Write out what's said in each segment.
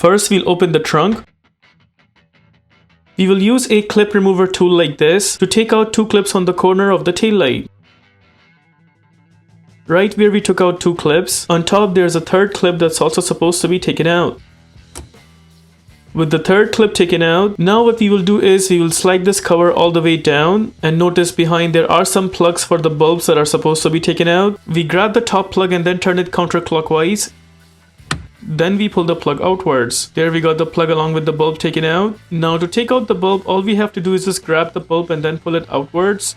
First, we'll open the trunk. We will use a clip remover tool like this to take out 2 clips on the corner of the taillight. Right where we took out 2 clips, on top there's a third clip that's also supposed to be taken out. With the third clip taken out, now what we will do is we will slide this cover all the way down, and notice behind there are some plugs for the bulbs that are supposed to be taken out. We grab the top plug and then turn it counterclockwise. Then we pull the plug outwards. There we got the plug along with the bulb taken out. Now to take out the bulb, all we have to do is just grab the bulb and then pull it outwards.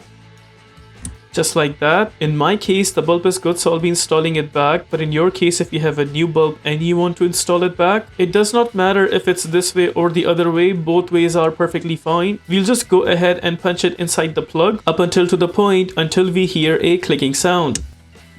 Just like that. In my case, the bulb is good, so I'll be installing it back. But in your case, if you have a new bulb and you want to install it back, it does not matter if it's this way or the other way. Both ways are perfectly fine. We'll just go ahead and punch it inside the plug up until to the point until we hear a clicking sound.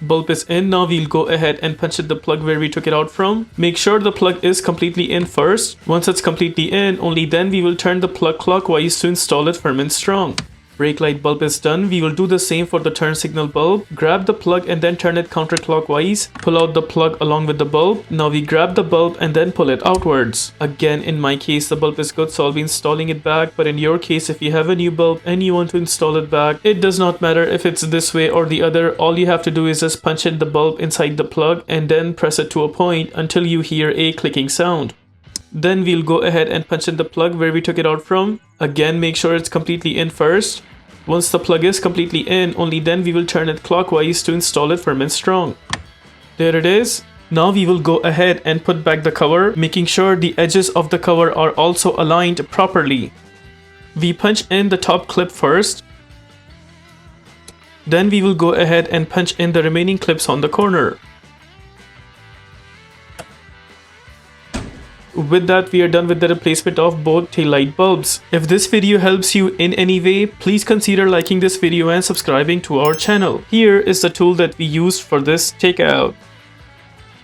Bulb is in. Now we'll go ahead and punch in the plug where we took it out from. Make sure the plug is completely in first. Once it's completely in, only then we will turn the plug clockwise to install it firm and strong. Brake light bulb is done. We will do the same for the turn signal bulb. Grab the plug and then turn it counterclockwise. Pull out the plug along with the bulb. Now we grab the bulb and then pull it outwards. Again, in my case, the bulb is good, so I'll be installing it back. But in your case, if you have a new bulb and you want to install it back, it does not matter if it's this way or the other. All you have to do is just punch in the bulb inside the plug and then press it to a point until you hear a clicking sound. Then we'll go ahead and punch in the plug where we took it out from. Again, make sure it's completely in first. Once the plug is completely in, only then we will turn it clockwise to install it firm and strong. There it is. Now we will go ahead and put back the cover, making sure the edges of the cover are also aligned properly. We punch in the top clip first. Then we will go ahead and punch in the remaining clips on the corner. With that, we are done with the replacement of both taillight bulbs. If this video helps you in any way, please consider liking this video and subscribing to our channel. Here is the tool that we used for this takeout.